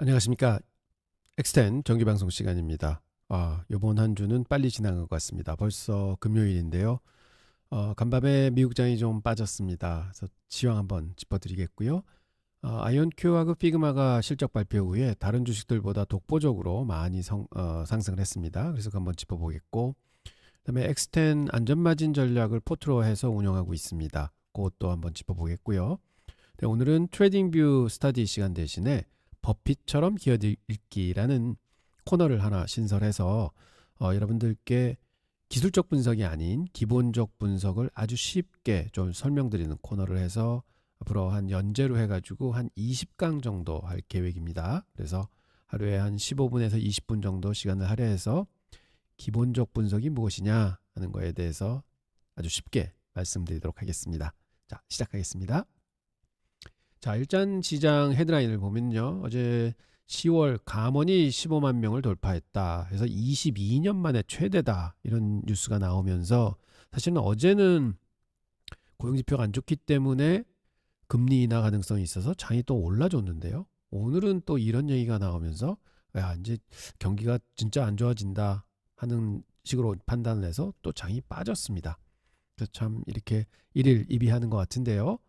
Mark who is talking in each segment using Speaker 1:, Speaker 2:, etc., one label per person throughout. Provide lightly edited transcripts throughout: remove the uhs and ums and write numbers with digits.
Speaker 1: 안녕하십니까. 엑스텐 정기방송 시간입니다. 요번 한 주는 빨리 지나간 것 같습니다. 벌써 금요일인데요. 간밤에 미국장이 좀 빠졌습니다. 그래서 시황 한번 짚어드리겠고요. 아이온큐하고 피그마가 실적 발표 후에 다른 주식들보다 독보적으로 많이 상승을 했습니다. 그래서 한번 짚어보겠고, 그다음에 엑스텐 안전마진 전략을 포트로 해서 운영하고 있습니다. 그것도 한번 짚어보겠고요. 네, 오늘은 트레이딩뷰 스터디 시간 대신에 버핏처럼 기어읽기라는 코너를 하나 신설해서 여러분들께 기술적 분석이 아닌 기본적 분석을 아주 쉽게 좀 설명드리는 코너를 해서 앞으로 한 연재로 해가지고 한 20강 정도 할 계획입니다. 그래서 하루에 한 15분에서 20분 정도 시간을 할애해서 기본적 분석이 무엇이냐 하는 거에 대해서 아주 쉽게 말씀드리도록 하겠습니다. 자, 시작하겠습니다. 자, 일단 시장 헤드라인을 보면요. 어제 10월 감원이 15만 명을 돌파했다. 그래서 22년 만에 최대다. 이런 뉴스가 나오면서 사실은 어제는 고용지표가 안 좋기 때문에 금리 인하 가능성이 있어서 장이 또 올라줬는데요. 오늘은 또 이런 얘기가 나오면서 야, 이제 경기가 진짜 안 좋아진다 하는 식으로 판단을 해서 또 장이 빠졌습니다. 그래서 참 이렇게 일일 이비하는 것 같은데요.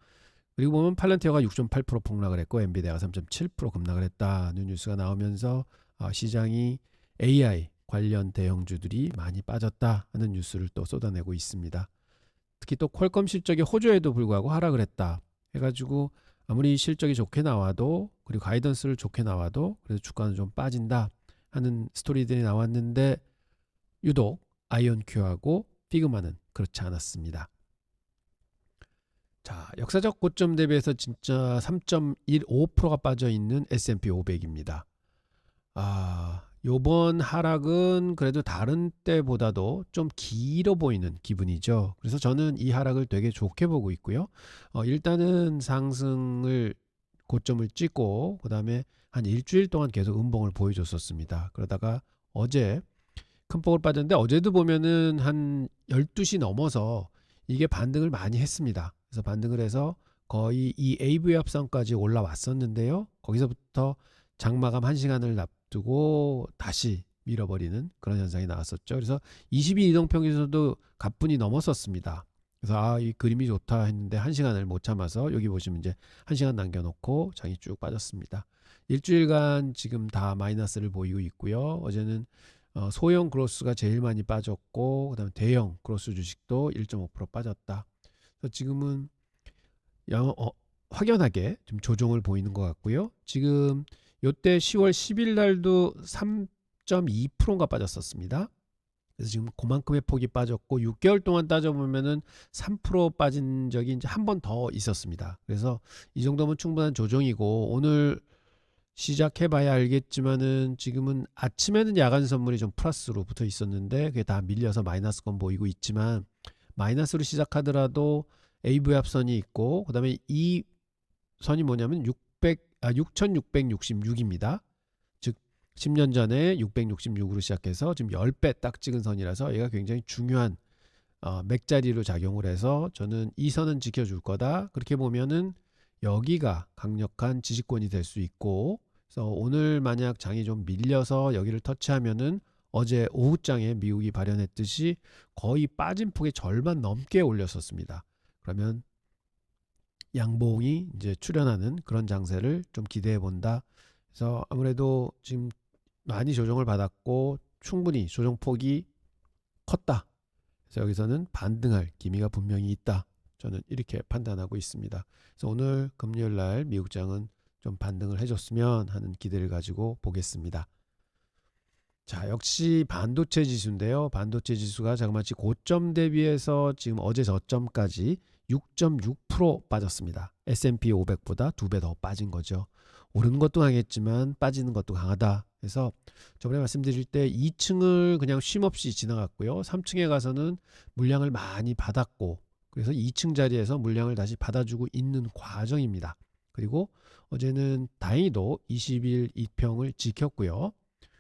Speaker 1: 그리고 보면 팔란티어가 6.8% 폭락을 했고 엔비디아가 3.7% 급락을 했다는 뉴스가 나오면서 시장이 AI 관련 대형주들이 많이 빠졌다 하는 뉴스를 또 쏟아내고 있습니다. 특히 또 퀄컴 실적이 호조에도 불구하고 하락을 했다 해가지고 아무리 실적이 좋게 나와도 그리고 가이던스를 좋게 나와도 그래서 주가는 좀 빠진다 하는 스토리들이 나왔는데 유독 아이온큐하고 피그마는 그렇지 않았습니다. 자, 역사적 고점 대비해서 진짜 3.15%가 빠져 있는 S&P 500입니다. 요번 하락은 그래도 다른 때보다도 좀 길어 보이는 기분이죠. 그래서 저는 이 하락을 되게 좋게 보고 있고요. 일단은 상승을 고점을 찍고 그다음에 한 일주일 동안 계속 음봉을 보여줬었습니다. 그러다가 어제 큰 폭을 빠졌는데 어제도 보면은 한 12시 넘어서 이게 반등을 많이 했습니다. 그래서 반등을 해서 거의 이 AV 합선까지 올라왔었는데요. 거기서부터 장마감 1시간을 앞두고 다시 밀어버리는 그런 현상이 나왔었죠. 그래서 22 이동평균에서도 가뿐히 넘었었습니다. 그래서 이 그림이 좋다 했는데 1시간을 못 참아서 여기 보시면 이제 1시간 남겨놓고 장이 쭉 빠졌습니다. 일주일간 지금 다 마이너스를 보이고 있고요. 어제는 소형 크로스가 제일 많이 빠졌고 그다음에 대형 크로스 주식도 1.5% 빠졌다. 그래서 지금은 확연하게 좀 조정을 보이는 것 같고요. 지금 요때 10월 10일 날도 3.2%가 빠졌었습니다. 그래서 지금 그만큼의 폭이 빠졌고 6개월 동안 따져보면은 3% 빠진 적이 이제 한 번 더 있었습니다. 그래서 이 정도면 충분한 조정이고 오늘 시작해봐야 알겠지만은 지금은 아침에는 야간 선물이 좀 플러스로 붙어 있었는데 그게 다 밀려서 마이너스권 보이고 있지만 마이너스로 시작하더라도 AV 합선이 있고 그다음에 이 선이 뭐냐면 6666입니다. 즉 10년 전에 666으로 시작해서 지금 10배 딱 찍은 선이라서 얘가 굉장히 중요한 맥자리로 작용을 해서 저는 이 선은 지켜줄 거다. 그렇게 보면은 여기가 강력한 지지권이 될 수 있고 그래서 오늘 만약 장이 좀 밀려서 여기를 터치하면은 어제 오후장에 미국이 발현했듯이 거의 빠진 폭의 절반 넘게 올렸었습니다. 그러면 양봉이 이제 출현하는 그런 장세를 좀 기대해 본다. 그래서 아무래도 지금 많이 조정을 받았고 충분히 조정폭이 컸다. 그래서 여기서는 반등할 기미가 분명히 있다. 저는 이렇게 판단하고 있습니다. 그래서 오늘 금요일 날 미국장은 좀 반등을 해줬으면 하는 기대를 가지고 보겠습니다. 자, 역시 반도체 지수인데요. 반도체 지수가 자그마치 고점 대비해서 지금 어제 저점까지 6.6% 빠졌습니다. S&P 500보다 2배 더 빠진 거죠. 오르는 것도 강했지만 빠지는 것도 강하다. 그래서 저번에 말씀드릴 때 2층을 그냥 쉼없이 지나갔고요. 3층에 가서는 물량을 많이 받았고 그래서 2층 자리에서 물량을 다시 받아주고 있는 과정입니다. 그리고 어제는 다행히도 20일 이평을 지켰고요.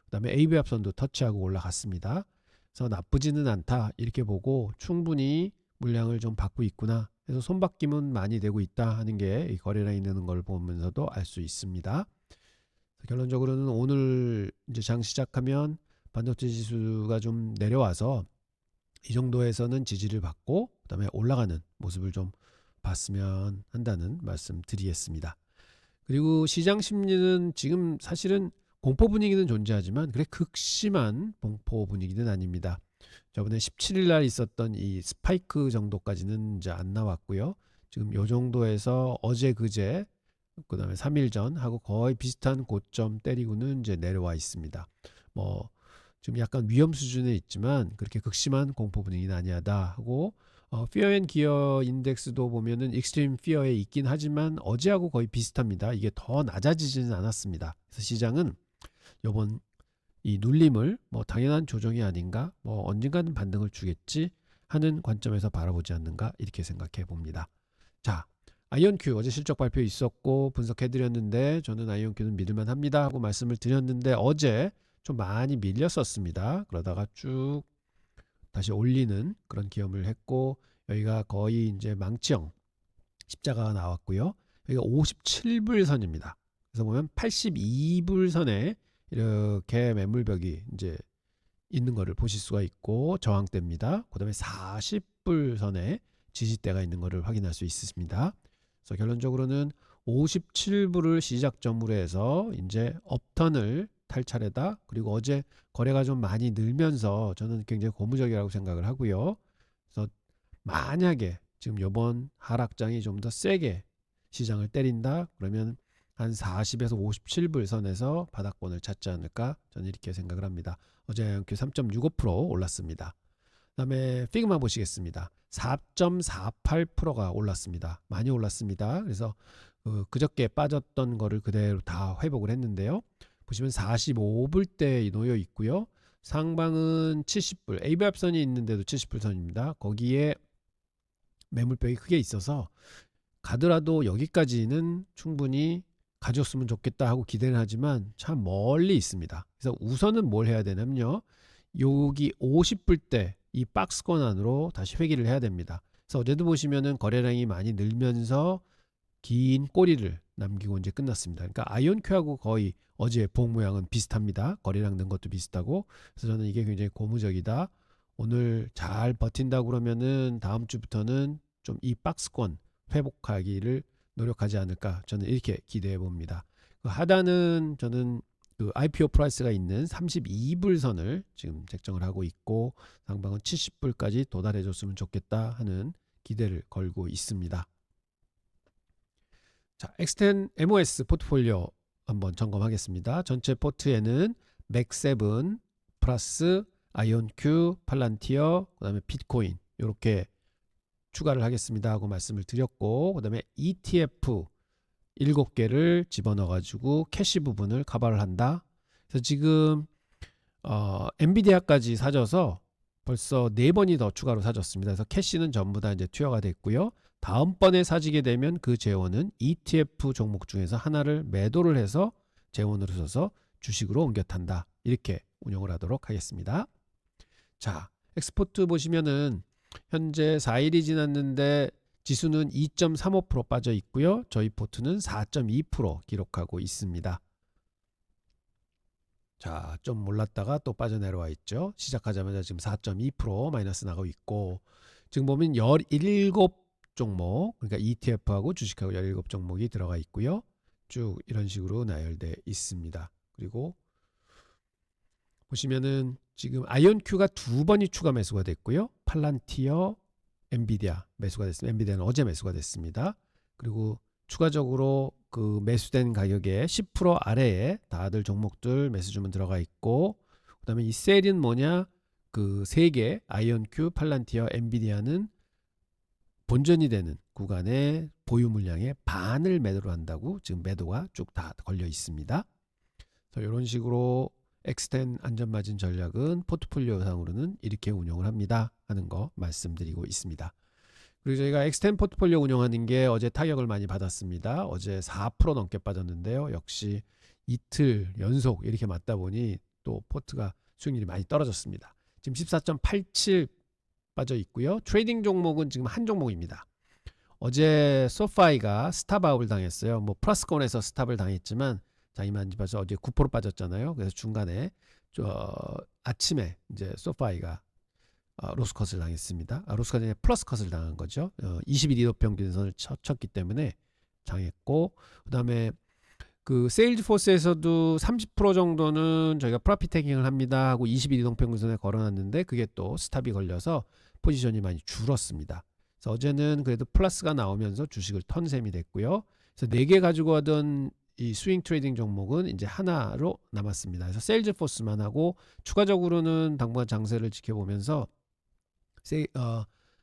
Speaker 1: 그다음에 AV 합선도 터치하고 올라갔습니다. 그래서 나쁘지는 않다 이렇게 보고 충분히 물량을 좀 받고 있구나. 그래서 손바뀜은 많이 되고 있다 하는 게 이 거래량이 느는 걸 보면서도 알 수 있습니다. 결론적으로는 오늘 이제 장 시작하면 반도체 지수가 좀 내려와서 이 정도에서는 지지를 받고 그다음에 올라가는 모습을 좀 봤으면 한다는 말씀 드리겠습니다. 그리고 시장 심리는 지금 사실은 공포 분위기는 존재하지만 그래 극심한 공포 분위기는 아닙니다. 저번에 17일 날 있었던 이 스파이크 정도까지는 이제 안 나왔고요. 지금 요 정도에서 어제 그제 그다음에 3일 전 하고 거의 비슷한 고점 때리고는 이제 내려와 있습니다. 뭐 지금 약간 위험 수준에 있지만 그렇게 극심한 공포 분위기는 아니하다 하고 Fear and Gear 인덱스도 보면은 Extreme Fear에 있긴 하지만 어제하고 거의 비슷합니다. 이게 더 낮아지지는 않았습니다. 그래서 시장은 이번 이 눌림을 뭐 당연한 조정이 아닌가, 뭐 언젠가는 반등을 주겠지 하는 관점에서 바라보지 않는가 이렇게 생각해 봅니다. 자, 아이온큐 어제 실적 발표 있었고 분석해 드렸는데 저는 아이온큐는 믿을만 합니다 하고 말씀을 드렸는데 어제 좀 많이 밀렸었습니다. 그러다가 쭉 다시 올리는 그런 기염을 했고 여기가 거의 이제 망치형 십자가가 나왔고요. 여기가 57불 선입니다. 그래서 보면 82불 선에 이렇게 매물벽이 이제 있는 것을 보실 수가 있고 저항대입니다. 그다음에 40불 선에 지지대가 있는 것을 확인할 수 있습니다. 그래서 결론적으로는 57불을 시작점으로 해서 이제 업턴을 탈 차례다. 그리고 어제 거래가 좀 많이 늘면서 저는 굉장히 고무적이라고 생각을 하고요. 그래서 만약에 지금 이번 하락장이 좀 더 세게 시장을 때린다 그러면 한 40에서 57불 선에서 바닥권을 찾지 않을까 저는 이렇게 생각을 합니다. 어제 아이온큐 3.65% 올랐습니다. 그다음에 피그마 보시겠습니다. 4.48%가 올랐습니다. 많이 올랐습니다. 그래서 그저께 빠졌던 거를 그대로 다 회복을 했는데요. 보시면 45불대에 놓여 있고요. 상방은 70불, AB합선이 있는데도 70불 선입니다. 거기에 매물벽이 크게 있어서 가더라도 여기까지는 충분히 가져왔으면 좋겠다 하고 기대는 하지만 참 멀리 있습니다. 그래서 우선은 뭘 해야 되냐면요. 여기 50불대 이 박스권 안으로 다시 회귀를 해야 됩니다. 그래서 어제도 보시면은 거래량이 많이 늘면서 긴 꼬리를 남기고 이제 끝났습니다. 그러니까 아이온큐하고 거의 어제 봉 모양은 비슷합니다. 거래량 는 것도 비슷하고 그래서 저는 이게 굉장히 고무적이다. 오늘 잘 버틴다 그러면은 다음 주부터는 좀 이 박스권 회복하기를 노력하지 않을까 저는 이렇게 기대해 봅니다. 그 하단은 저는 그 IPO 프라이스가 있는 32불 선을 지금 책정을 하고 있고 상방은 70불까지 도달해 줬으면 좋겠다 하는 기대를 걸고 있습니다. 자, 엑스텐 MOS 포트폴리오 한번 점검하겠습니다. 전체 포트에는 맥7 플러스 아이온큐, 팔란티어, 그다음에 비트코인 이렇게 추가를 하겠습니다 하고 말씀을 드렸고 그다음에 ETF 7개를 집어넣어 가지고 캐시 부분을 커버를 한다. 그래서 지금 엔비디아까지 사줘서 벌써 4번이 더 추가로 사줬습니다. 그래서 캐시는 전부 다 이제 투여가 됐고요. 다음번에 사지게 되면 그 재원은 ETF 종목 중에서 하나를 매도를 해서 재원으로 써서 주식으로 옮겨 탄다. 이렇게 운영을 하도록 하겠습니다. 자, 엑스포트 보시면은 현재 4일이 지났는데 지수는 2.35% 빠져 있고요. 저희 포트는 4.2% 기록하고 있습니다. 자, 좀 올랐다가 또 빠져내려와 있죠. 시작하자마자 지금 4.2% 마이너스 나가고 있고 지금 보면 17 종목, 그러니까 ETF하고 주식하고 17 종목이 들어가 있고요. 쭉 이런 식으로 나열되어 있습니다. 그리고 보시면은 지금 아이온큐가 2번이 추가 매수가 됐고요. 팔란티어, 엔비디아 매수가 됐습니다. 엔비디아는 어제 매수가 됐습니다. 그리고 추가적으로 그 매수된 가격의 10% 아래에 다들 종목들 매수 주문 들어가 있고 그다음에 이 셀은 뭐냐? 그 3개 아이온큐, 팔란티어, 엔비디아는 본전이 되는 구간의 보유 물량의 반을 매도를 한다고 지금 매도가 쭉 다 걸려 있습니다. 그래서 이런 식으로 엑스텐 안전마진 전략은 포트폴리오상으로는 이렇게 운영을 합니다 하는 거 말씀드리고 있습니다. 그리고 저희가 엑스텐 포트폴리오 운영하는 게 어제 타격을 많이 받았습니다. 어제 4% 넘게 빠졌는데요. 역시 이틀 연속 이렇게 맞다 보니 또 포트가 수익률이 많이 떨어졌습니다. 지금 14.87 빠져 있고요. 트레이딩 종목은 지금 한 종목입니다. 어제 소파이가 스탑아웃을 당했어요. 뭐 플러스권에서 스탑을 당했지만 장이만 집어서 어제 9% 빠졌잖아요. 그래서 중간에 아침에 이제 소파이가 로스컷을 당했습니다. 로스컷이 아니라 플러스 컷을 당한 거죠. 20일 이동 평균선을 쳤기 때문에 당했고, 그다음에 그 세일즈포스에서도 30% 정도는 저희가 프로핏 테이킹을 합니다 하고 20일 이동 평균선에 걸어놨는데 그게 또 스탑이 걸려서 포지션이 많이 줄었습니다. 그래서 어제는 그래도 플러스가 나오면서 주식을 턴 셈이 됐고요. 그래서 4개 가지고 하던 이 스윙 트레이딩 종목은 이제 하나로 남았습니다. 그래서 세일즈포스만 하고 추가적으로는 당분간 장세를 지켜보면서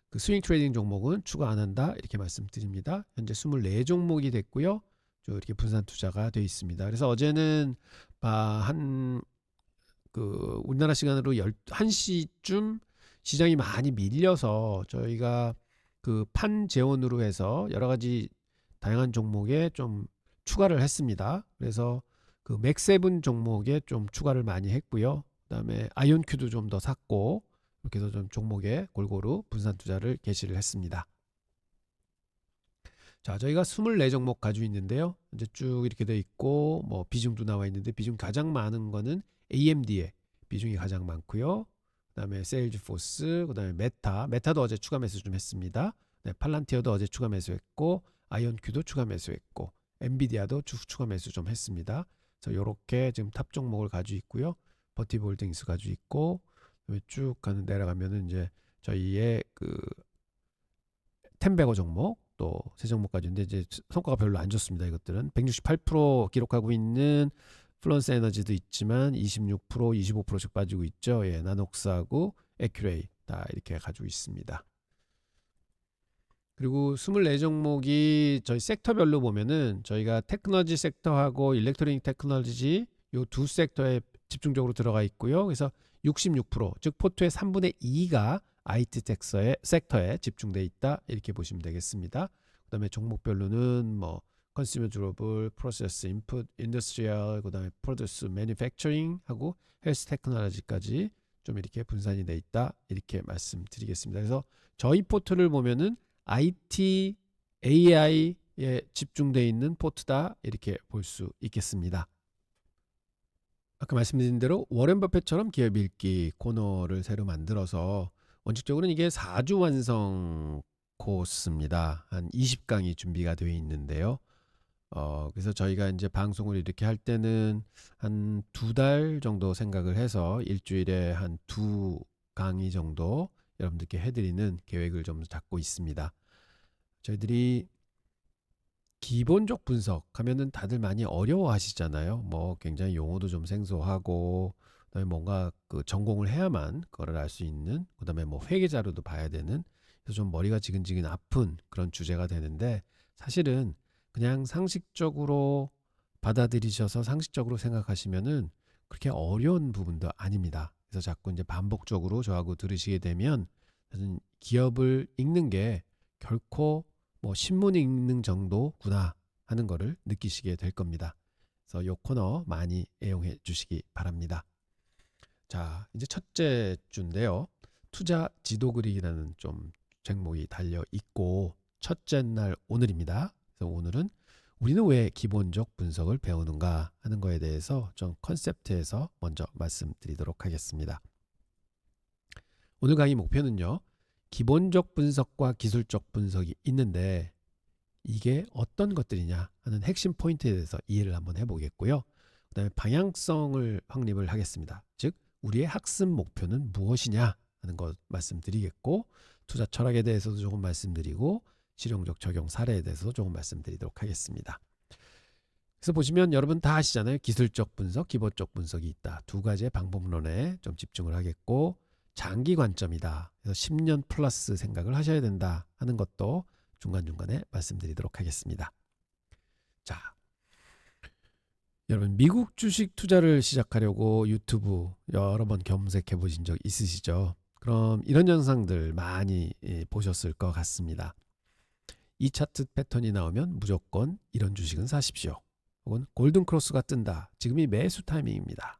Speaker 1: 그 스윙 트레이딩 종목은 추가 안 한다 이렇게 말씀드립니다. 현재 24종목이 됐고요. 이렇게 분산 투자가 되어 있습니다. 그래서 어제는 우리나라 시간으로 1시쯤 시장이 많이 밀려서 저희가 그 판재원으로 해서 여러 가지 다양한 종목에 좀 추가를 했습니다. 그래서 그 맥세븐 종목에 좀 추가를 많이 했고요. 그다음에 아이온큐도 좀 더 샀고 이렇게 해서 좀 종목에 골고루 분산 투자를 개시를 했습니다. 자, 저희가 24종목 가지고 있는데요. 이제 쭉 이렇게 돼 있고 뭐 비중도 나와 있는데 비중 가장 많은 거는 AMD에 비중이 가장 많고요. 그다음에 세일즈포스, 그다음에 메타도 어제 추가 매수 좀 했습니다. 네, 팔란티어도 어제 추가 매수했고 아이온큐도 추가 매수했고 엔비디아도 추가 매수 좀 했습니다. 그래서 이렇게 지금 탑 종목을 가지고 있고요. 버티볼딩스 가지고 있고 쭉 내려가면은 이제 저희의 그 템베거 종목 또 세 종목까지 있는데 이제 성과가 별로 안 좋습니다. 이것들은 168% 기록하고 있는 플런스 에너지도 있지만 26%, 25%씩 빠지고 있죠. 예, 나녹스하고 에큐레이 다 이렇게 가지고 있습니다. 그리고 24종목이 저희 섹터별로 보면은 저희가 테크놀로지 섹터하고 일렉트로닉 테크놀로지 요 두 섹터에 집중적으로 들어가 있고요. 그래서 66%, 즉 포트의 3분의 2가 IT 섹터에 집중돼 있다 이렇게 보시면 되겠습니다. 그다음에 종목별로는 뭐 컨슈머 듀러블, 프로세스 인풋, 인더스트리얼, 그다음에 프로듀스 매니팩처링 하고 헬스 테크놀로지까지 좀 이렇게 분산이 돼 있다 이렇게 말씀드리겠습니다. 그래서 저희 포트를 보면은 IT, AI에 집중돼 있는 포트다 이렇게 볼 수 있겠습니다. 아까 말씀드린 대로 워렌 버핏처럼 기업 읽기 코너를 새로 만들어서 원칙적으로는 이게 4주 완성 코스입니다. 한 20강이 준비가 되어 있는데요. 그래서 저희가 이제 방송을 이렇게 할 때는 한 2달 정도 생각을 해서 일주일에 한 2강의 정도 여러분들께 해드리는 계획을 좀 잡고 있습니다. 저희들이 기본적 분석하면은 다들 많이 어려워하시잖아요. 뭐 굉장히 용어도 좀 생소하고 그다음에 뭔가 그 전공을 해야만 그거를 알 수 있는 그다음에 뭐 회계 자료도 봐야 되는 그래서 좀 머리가 지근지근 아픈 그런 주제가 되는데 사실은 그냥 상식적으로 받아들이셔서 상식적으로 생각하시면은 그렇게 어려운 부분도 아닙니다. 그래서 자꾸 이제 반복적으로 저하고 들으시게 되면 기업을 읽는 게 결코 뭐 신문 읽는 정도구나 하는 거를 느끼시게 될 겁니다. 그래서 이 코너 많이 애용해 주시기 바랍니다. 자, 이제 첫째 주인데요. 투자 지도 그리기라는 좀 제목이 달려 있고 첫째 날 오늘입니다. 그래서 오늘은 우리는 왜 기본적 분석을 배우는가 하는 거에 대해서 좀 컨셉트에서 먼저 말씀드리도록 하겠습니다. 오늘 강의 목표는요. 기본적 분석과 기술적 분석이 있는데 이게 어떤 것들이냐 하는 핵심 포인트에 대해서 이해를 한번 해보겠고요. 그 다음에 방향성을 확립을 하겠습니다. 즉 우리의 학습 목표는 무엇이냐 하는 것 말씀드리겠고 투자 철학에 대해서도 조금 말씀드리고 실용적 적용 사례에 대해서도 조금 말씀드리도록 하겠습니다. 그래서 보시면 여러분 다 아시잖아요. 기술적 분석, 기본적 분석이 있다. 두 가지의 방법론에 좀 집중을 하겠고 장기 관점이다. 그래서 10년 플러스 생각을 하셔야 된다 하는 것도 중간중간에 말씀드리도록 하겠습니다. 자, 여러분 미국 주식 투자를 시작하려고 유튜브 여러 번 검색해 보신 적 있으시죠? 그럼 이런 영상들 많이 보셨을 것 같습니다. 이 차트 패턴이 나오면 무조건 이런 주식은 사십시오. 혹은 골든 크로스가 뜬다. 지금이 매수 타이밍입니다.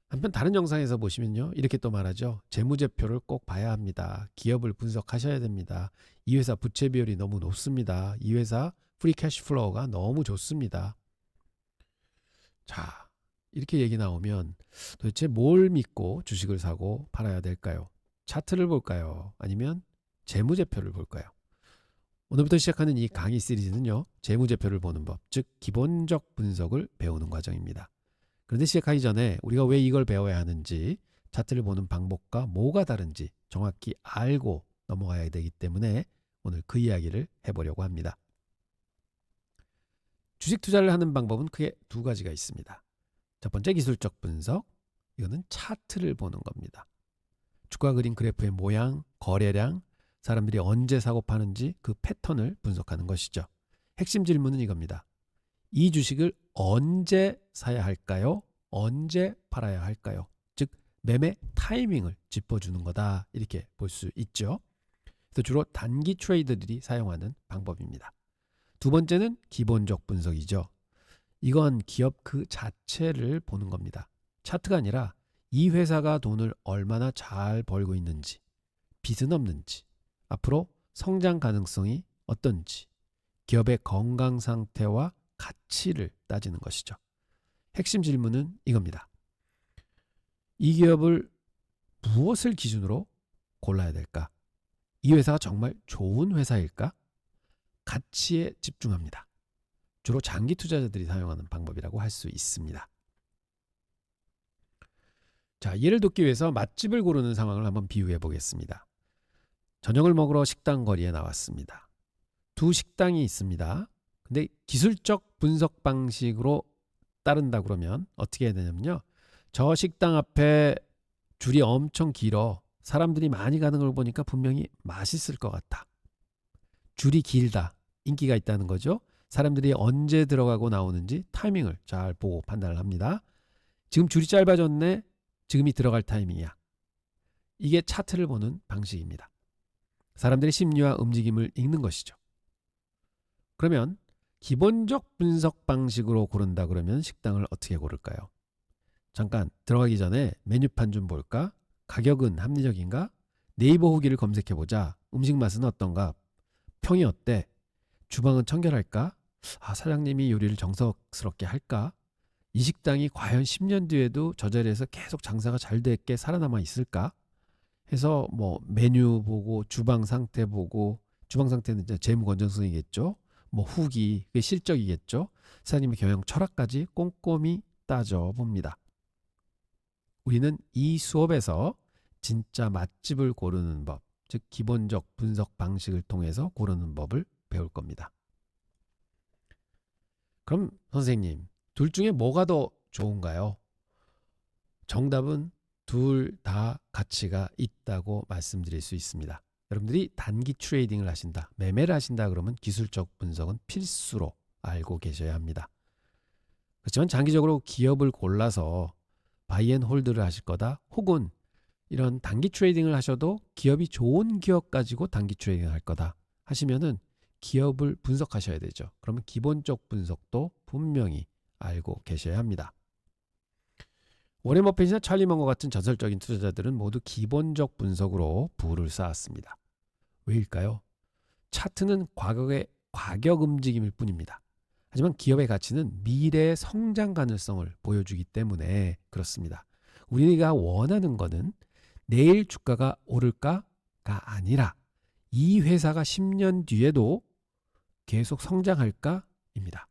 Speaker 1: 한편 다른 영상에서 보시면요. 이렇게 또 말하죠. 재무제표를 꼭 봐야 합니다. 기업을 분석하셔야 됩니다. 이 회사 부채 비율이 너무 높습니다. 이 회사 프리 캐시 플로우가 너무 좋습니다. 자, 이렇게 얘기 나오면 도대체 뭘 믿고 주식을 사고 팔아야 될까요? 차트를 볼까요? 아니면 재무제표를 볼까요? 오늘부터 시작하는 이 강의 시리즈는요, 재무제표를 보는 법, 즉 기본적 분석을 배우는 과정입니다. 그런데 시작하기 전에 우리가 왜 이걸 배워야 하는지, 차트를 보는 방법과 뭐가 다른지 정확히 알고 넘어가야 되기 때문에 오늘 그 이야기를 해보려고 합니다. 주식 투자를 하는 방법은 크게 두 가지가 있습니다. 첫 번째, 기술적 분석. 이거는 차트를 보는 겁니다. 주가 그린 그래프의 모양, 거래량, 사람들이 언제 사고 파는지 그 패턴을 분석하는 것이죠. 핵심 질문은 이겁니다. 이 주식을 언제 사야 할까요? 언제 팔아야 할까요? 즉 매매 타이밍을 짚어주는 거다, 이렇게 볼 수 있죠. 그래서 주로 단기 트레이더들이 사용하는 방법입니다. 두 번째는 기본적 분석이죠. 이건 기업 그 자체를 보는 겁니다. 차트가 아니라 이 회사가 돈을 얼마나 잘 벌고 있는지, 빚은 없는지, 앞으로 성장 가능성이 어떤지, 기업의 건강 상태와 가치를 따지는 것이죠. 핵심 질문은 이겁니다. 이 기업을 무엇을 기준으로 골라야 될까? 이 회사가 정말 좋은 회사일까? 가치에 집중합니다. 주로 장기 투자자들이 사용하는 방법이라고 할 수 있습니다. 자, 예를 돕기 위해서 맛집을 고르는 상황을 한번 비유해 보겠습니다. 저녁을 먹으러 식당 거리에 나왔습니다. 두 식당이 있습니다. 근데 기술적 분석 방식으로 따른다 그러면 어떻게 해야 되냐면요, 저 식당 앞에 줄이 엄청 길어. 사람들이 많이 가는 걸 보니까 분명히 맛있을 것 같아. 줄이 길다. 인기가 있다는 거죠. 사람들이 언제 들어가고 나오는지 타이밍을 잘 보고 판단을 합니다. 지금 줄이 짧아졌네. 지금이 들어갈 타이밍이야. 이게 차트를 보는 방식입니다. 사람들의 심리와 움직임을 읽는 것이죠. 그러면 기본적 분석 방식으로 고른다 그러면 식당을 어떻게 고를까요? 잠깐 들어가기 전에 메뉴판 좀 볼까? 가격은 합리적인가? 네이버 후기를 검색해보자. 음식 맛은 어떤가? 평이 어때? 주방은 청결할까? 사장님이 요리를 정성스럽게 할까? 이 식당이 과연 10년 뒤에도 저 자리에서 계속 장사가 잘 됐게 살아남아 있을까? 해서 뭐 메뉴 보고 주방 상태 보고, 주방 상태는 이제 재무 건전성이겠죠. 뭐 후기, 그게 실적이겠죠. 사장님의 경영 철학까지 꼼꼼히 따져봅니다. 우리는 이 수업에서 진짜 맛집을 고르는 법, 즉 기본적 분석 방식을 통해서 고르는 법을 배울 겁니다. 그럼 선생님, 둘 중에 뭐가 더 좋은가요? 정답은 둘 다 가치가 있다고 말씀드릴 수 있습니다. 여러분들이 단기 트레이딩을 하신다, 매매를 하신다 그러면 기술적 분석은 필수로 알고 계셔야 합니다. 그렇지만 장기적으로 기업을 골라서 바이앤홀드를 하실 거다, 혹은 이런 단기 트레이딩을 하셔도 기업이 좋은 기업 가지고 단기 트레이딩을 할 거다 하시면은 기업을 분석하셔야 되죠. 그러면 기본적 분석도 분명히 알고 계셔야 합니다. 워렌 버핏이나 찰리 먼거 같은 전설적인 투자자들은 모두 기본적 분석으로 부를 쌓았습니다. 왜일까요? 차트는 과거의 과격 움직임일 뿐입니다. 하지만 기업의 가치는 미래의 성장 가능성을 보여주기 때문에 그렇습니다. 우리가 원하는 것은 내일 주가가 오를까가 아니라 이 회사가 10년 뒤에도 계속 성장할까입니다.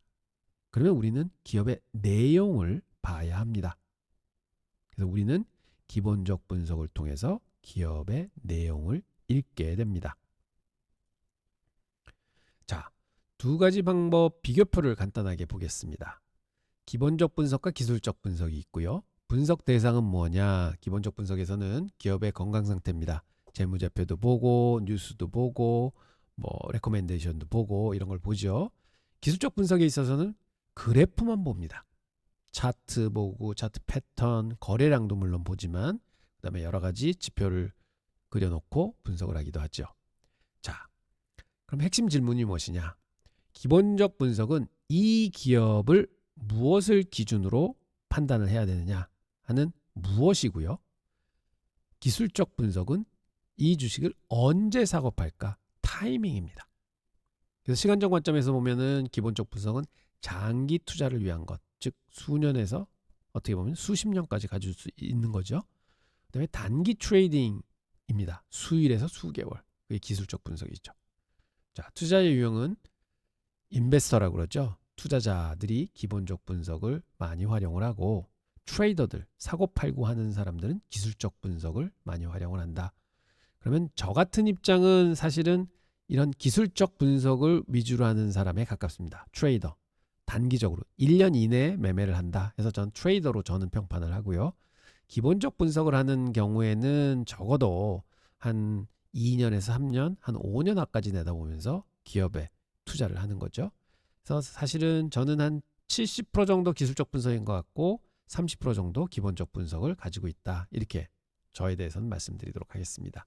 Speaker 1: 그러면 우리는 기업의 내용을 봐야 합니다. 그래서 우리는 기본적 분석을 통해서 기업의 내용을 읽게 됩니다. 자, 두 가지 방법 비교표를 간단하게 보겠습니다. 기본적 분석과 기술적 분석이 있고요. 분석 대상은 뭐냐? 기본적 분석에서는 기업의 건강 상태입니다. 재무제표도 보고, 뉴스도 보고, 뭐 레코멘데이션도 보고, 이런 걸 보죠. 기술적 분석에 있어서는 그래프만 봅니다. 차트 보고, 차트 패턴, 거래량도 물론 보지만, 그 다음에 여러 가지 지표를 그려놓고 분석을 하기도 하죠. 자, 그럼 핵심 질문이 무엇이냐? 기본적 분석은 이 기업을 무엇을 기준으로 판단을 해야 되느냐 하는 무엇이고요. 기술적 분석은 이 주식을 언제 사고 팔까? 타이밍입니다. 그래서 시간적 관점에서 보면은 기본적 분석은 장기 투자를 위한 것, 즉 수년에서 어떻게 보면 수십 년까지 가질 수 있는 거죠. 그다음에 단기 트레이딩입니다. 수일에서 수개월. 그게 기술적 분석이죠. 자, 투자의 유형은 인베스터라고 그러죠. 투자자들이 기본적 분석을 많이 활용을 하고 트레이더들, 사고 팔고 하는 사람들은 기술적 분석을 많이 활용을 한다. 그러면 저 같은 입장은 사실은 이런 기술적 분석을 위주로 하는 사람에 가깝습니다. 트레이더. 단기적으로 1년 이내에 매매를 한다 해서 전 트레이더로 저는 평판을 하고요. 기본적 분석을 하는 경우에는 적어도 한 2년에서 3년, 한 5년 앞까지 내다보면서 기업에 투자를 하는 거죠. 그래서 사실은 저는 한 70% 정도 기술적 분석인 것 같고 30% 정도 기본적 분석을 가지고 있다. 이렇게 저에 대해서는 말씀드리도록 하겠습니다.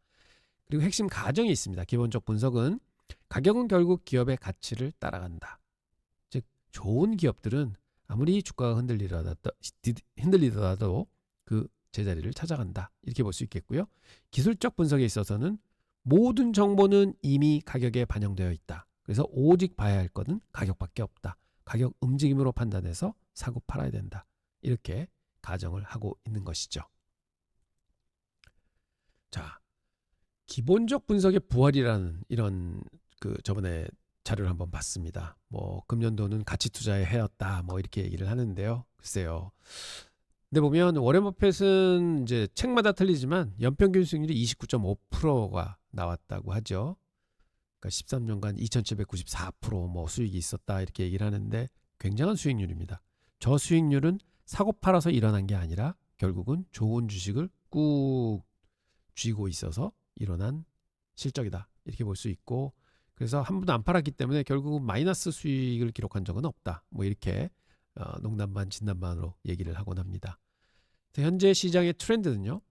Speaker 1: 그리고 핵심 가정이 있습니다. 기본적 분석은 가격은 결국 기업의 가치를 따라간다. 즉 좋은 기업들은 아무리 주가가 흔들리더라도 그 제자리를 찾아간다. 이렇게 볼 수 있겠고요. 기술적 분석에 있어서는 모든 정보는 이미 가격에 반영되어 있다. 그래서 오직 봐야 할 것은 가격밖에 없다. 가격 움직임으로 판단해서 사고 팔아야 된다. 이렇게 가정을 하고 있는 것이죠. 자, 기본적 분석의 부활이라는 이런 저번에 자료를 한번 봤습니다. 뭐 금년도는 가치 투자에 해였다. 뭐 이렇게 얘기를 하는데요. 글쎄요. 근데 보면 워렌 버핏은 이제 책마다 틀리지만 연평균 수익률이 29.5%가 나왔다고 하죠. 그러니까 13년간 2,794%뭐 수익이 있었다 이렇게 얘기를 하는데 굉장한 수익률입니다. 저 수익률은 사고 팔아서 일어난 게 아니라 결국은 좋은 주식을 꾹 쥐고 있어서 일어난 실적이다 이렇게 볼 수 있고, 그래서 한 번도 안 팔았기 때문에 결국은 마이너스 수익을 기록한 적은 없다. 뭐 이렇게 농담 반 진담 반으로 얘기를 하곤 합니다. 현재 시장의 트렌드는요,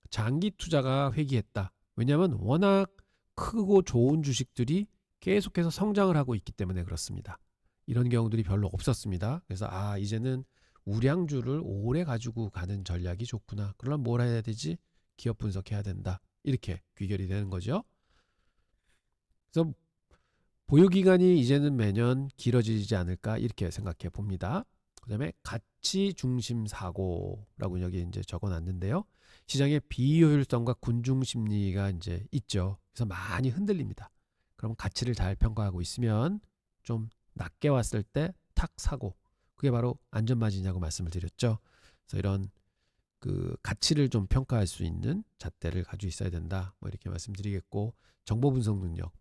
Speaker 1: 장기 투자가 회귀했다. 왜냐하면 워낙 크고 좋은 주식들이 계속해서 성장을 하고 있기 때문에 그렇습니다. 이런 경우들이 별로 없었습니다. 그래서 이제는 우량주를 오래 가지고 가는 전략이 좋구나. 그러면 뭘 해야 되지? 기업 분석해야 된다. 이렇게 귀결이 되는 거죠. 그래서 보유기간이 이제는 매년 길어지지 않을까 이렇게 생각해 봅니다. 그 다음에 가치 중심 사고라고 여기 이제 적어놨는데요. 시장의 비효율성과 군중 심리가 이제 있죠. 그래서 많이 흔들립니다. 그럼 가치를 잘 평가하고 있으면 좀 낮게 왔을 때 탁 사고, 그게 바로 안전마진이라고 말씀을 드렸죠. 그래서 이런 가치를 좀 평가할 수 있는 잣대를 가지고 있어야 된다. 뭐 이렇게 말씀드리겠고, 정보 분석 능력.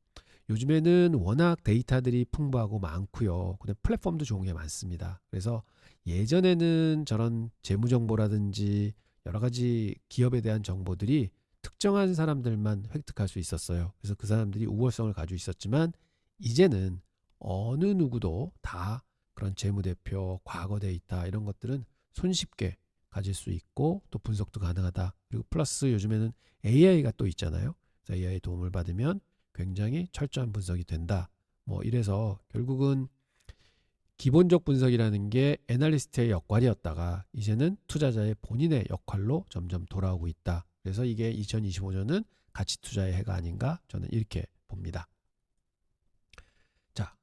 Speaker 1: 요즘에는 워낙 데이터들이 풍부하고 많고요. 근데 플랫폼도 좋은 게 많습니다. 그래서 예전에는 저런 재무 정보라든지 여러 가지 기업에 대한 정보들이 특정한 사람들만 획득할 수 있었어요. 그래서 그 사람들이 우월성을 가지고 있었지만 이제는 어느 누구도 다 그런 재무대표, 과거 데이터 이런 것들은 손쉽게 가질 수 있고 또 분석도 가능하다. 그리고 플러스 요즘에는 AI가 또 있잖아요. 그래서 AI 도움을 받으면 굉장히 철저한 분석이 된다. 뭐 이래서 결국은 기본적 분석이라는 게 애널리스트의 역할이었다가 이제는 투자자의 본인의 역할로 점점 돌아오고 있다. 그래서 이게 2025년은 가치 투자의 해가 아닌가 저는 이렇게 봅니다. 자,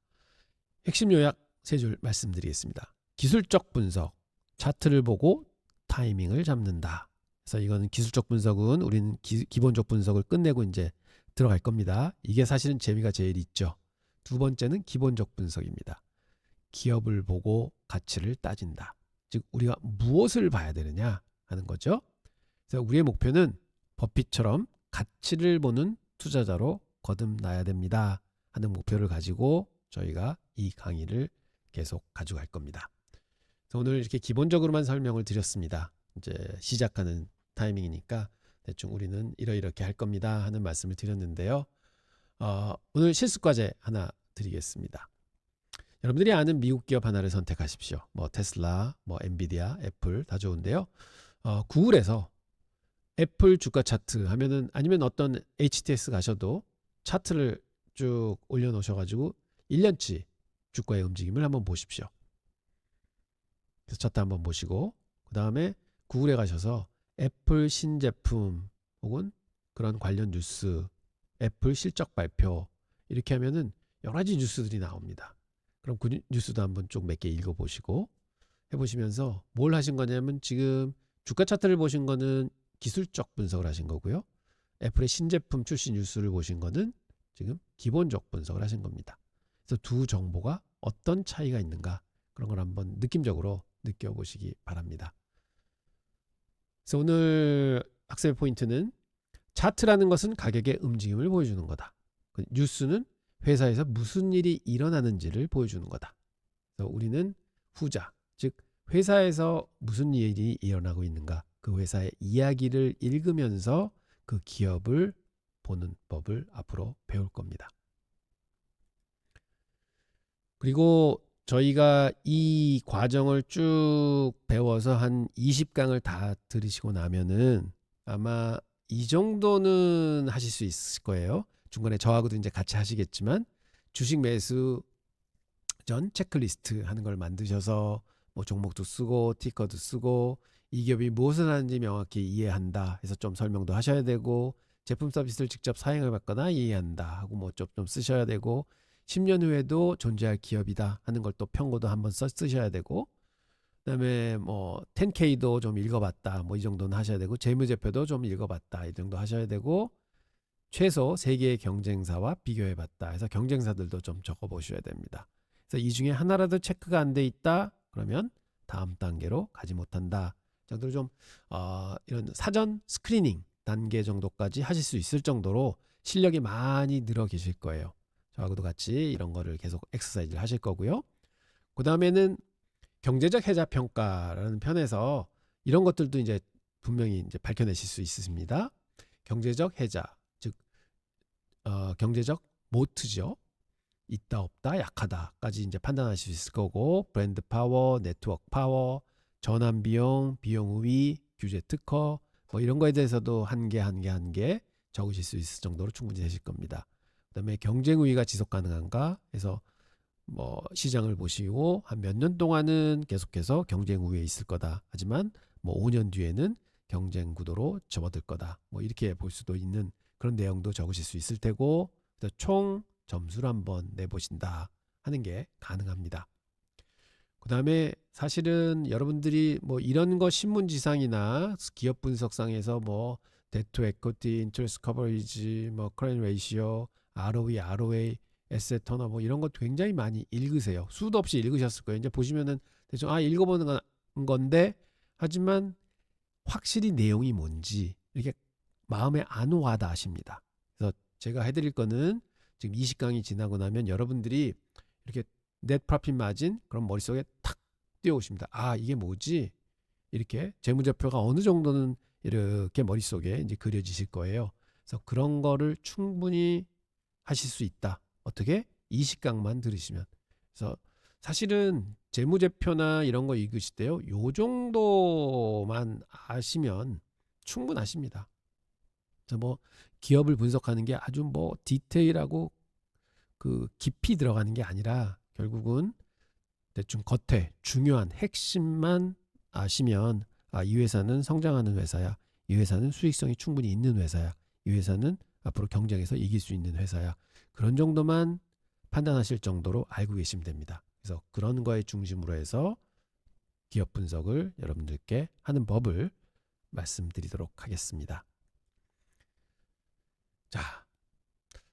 Speaker 1: 핵심 요약 세 줄 말씀드리겠습니다. 기술적 분석, 차트를 보고 타이밍을 잡는다. 그래서 이거는 기술적 분석은 우리는 기본적 분석을 끝내고 이제 들어갈 겁니다. 이게 사실은 재미가 제일 있죠. 두 번째는 기본적 분석입니다. 기업을 보고 가치를 따진다. 즉 우리가 무엇을 봐야 되느냐 하는 거죠. 그래서 우리의 목표는 버핏처럼 가치를 보는 투자자로 거듭나야 됩니다 하는 목표를 가지고 저희가 이 강의를 계속 가져갈 겁니다. 그래서 오늘 이렇게 기본적으로만 설명을 드렸습니다. 이제 시작하는 타이밍이니까 대충 우리는 이렇게 할 겁니다 하는 말씀을 드렸는데요. 오늘 실습과제 하나 드리겠습니다. 여러분들이 아는 미국 기업 하나를 선택하십시오. 뭐 테슬라, 뭐 엔비디아, 애플 다 좋은데요. 구글에서 애플 주가 차트 하면은, 아니면 어떤 HTS 가셔도 차트를 쭉 올려놓으셔가지고 1년치 주가의 움직임을 한번 보십시오. 그래서 차트 한번 보시고 그 다음에 구글에 가셔서 애플 신제품 혹은 그런 관련 뉴스, 애플 실적 발표 이렇게 하면은 여러 가지 뉴스들이 나옵니다. 그럼 그 뉴스도 한번 쭉 몇 개 읽어보시고 해보시면서 뭘 하신 거냐면 지금 주가 차트를 보신 거는 기술적 분석을 하신 거고요. 애플의 신제품 출시 뉴스를 보신 거는 지금 기본적 분석을 하신 겁니다. 그래서 두 정보가 어떤 차이가 있는가 그런 걸 한번 느낌적으로 느껴보시기 바랍니다. 그래서 오늘 학습의 포인트는 차트라는 것은 가격의 움직임을 보여주는 거다. 뉴스는 회사에서 무슨 일이 일어나는지를 보여주는 거다. 그래서 우리는 후자, 즉 회사에서 무슨 일이 일어나고 있는가 그 회사의 이야기를 읽으면서 그 기업을 보는 법을 앞으로 배울 겁니다. 그리고 저희가 이 과정을 쭉 배워서 한 20강을 다 들으시고 나면은 아마 이 정도는 하실 수 있을 거예요. 중간에 저하고도 이제 같이 하시겠지만 주식 매수 전 체크리스트 하는 걸 만드셔서 뭐 종목도 쓰고 티커도 쓰고 이 기업이 무엇을 하는지 명확히 이해한다 해서 좀 설명도 하셔야 되고 제품 서비스를 직접 사용해 봤거나 이해한다 하고 뭐 좀 쓰셔야 되고 10년 후에도 존재할 기업이다 하는 걸 또 편고도 한번 쓰셔야 되고 그다음에 뭐 10K도 좀 읽어봤다 뭐 이 정도는 하셔야 되고 재무제표도 좀 읽어봤다 이 정도 하셔야 되고 최소 3개의 경쟁사와 비교해봤다 해서 경쟁사들도 좀 적어보셔야 됩니다. 그래서 이 중에 하나라도 체크가 안 돼 있다 그러면 다음 단계로 가지 못한다 정도로 좀 이런 사전 스크리닝 단계 정도까지 하실 수 있을 정도로 실력이 많이 늘어 계실 거예요. 저하고도 같이 이런 거를 계속 엑서사이즈를 하실 거고요. 그 다음에는 경제적 해자 평가라는 편에서 이런 것들도 이제 분명히 이제 밝혀내실 수 있으십니다. 경제적 해자, 즉 경제적 모트죠. 있다 없다 약하다까지 이제 판단하실 수 있을 거고 브랜드 파워, 네트워크 파워, 전환 비용, 비용 우위, 규제 특허 뭐 이런 거에 대해서도 한 개 적으실 수 있을 정도로 충분히 되실 겁니다. 그다음에 경쟁 우위가 지속 가능한가 해서 뭐 시장을 보시고 한 몇 년 동안은 계속해서 경쟁 우위에 있을 거다. 하지만 뭐 5년 뒤에는 경쟁 구도로 접어들 거다. 뭐 이렇게 볼 수도 있는 그런 내용도 적으실 수 있을 테고 그래서 총 점수를 한번 내보신다 하는 게 가능합니다. 그 다음에 사실은 여러분들이 뭐 이런 거 신문지상이나 기업 분석상에서 뭐 데트 에쿼티, 인터레스트 커버리지, 뭐 커런트 레이시오, ROE, ROA, 에셋 턴오버 뭐 이런 거 굉장히 많이 읽으세요. 수도 없이 읽으셨을 거예요. 이제 보시면은 대충 읽어보는 건데 하지만 확실히 내용이 뭔지 이렇게 마음에 안 와다 하십니다. 그래서 제가 해드릴 거는 지금 20강이 지나고 나면 여러분들이 이렇게 넷 프로핏 마진 그럼 머릿속에 탁 띄워오십니다. 이게 뭐지? 이렇게 재무제표가 어느 정도는 이렇게 머릿속에 이제 그려지실 거예요. 그래서 그런 거를 충분히 하실 수 있다. 어떻게? 20강만 들으시면. 그래서 사실은 재무제표나 이런 거 읽으실 때요. 요 정도만 아시면 충분하십니다. 그래서 뭐 기업을 분석하는 게 아주 뭐 디테일하고 그 깊이 들어가는 게 아니라 결국은 대충 겉에 중요한 핵심만 아시면 이 회사는 성장하는 회사야. 이 회사는 수익성이 충분히 있는 회사야. 이 회사는 앞으로 경쟁에서 이길 수 있는 회사야. 그런 정도만 판단하실 정도로 알고 계시면 됩니다. 그래서 그런 거에 중심으로 해서 기업 분석을 여러분들께 하는 법을 말씀드리도록 하겠습니다. 자,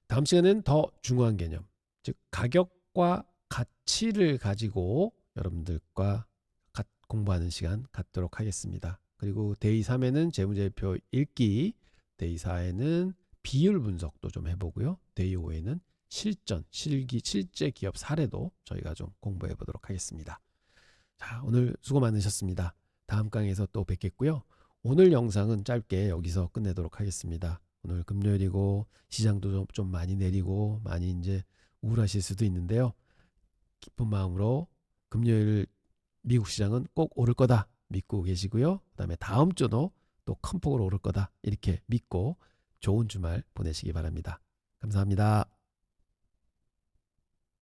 Speaker 1: 다음 시간에는 더 중요한 개념, 즉 가격과 가치를 가지고 여러분들과 공부하는 시간 갖도록 하겠습니다. 그리고 데이 3에는 재무제표 읽기, 데이 4에는 비율 분석도 좀 해보고요. 데이 5에는 실제 기업 사례도 저희가 좀 공부해 보도록 하겠습니다. 자, 오늘 수고 많으셨습니다. 다음 강의에서 또 뵙겠고요. 오늘 영상은 짧게 여기서 끝내도록 하겠습니다. 오늘 금요일이고 시장도 좀 많이 내리고 많이 이제 우울하실 수도 있는데요. 기쁜 마음으로 금요일 미국 시장은 꼭 오를 거다 믿고 계시고요. 그다음에 다음 주도 또 큰 폭으로 오를 거다 이렇게 믿고 좋은 주말 보내시기 바랍니다. 감사합니다.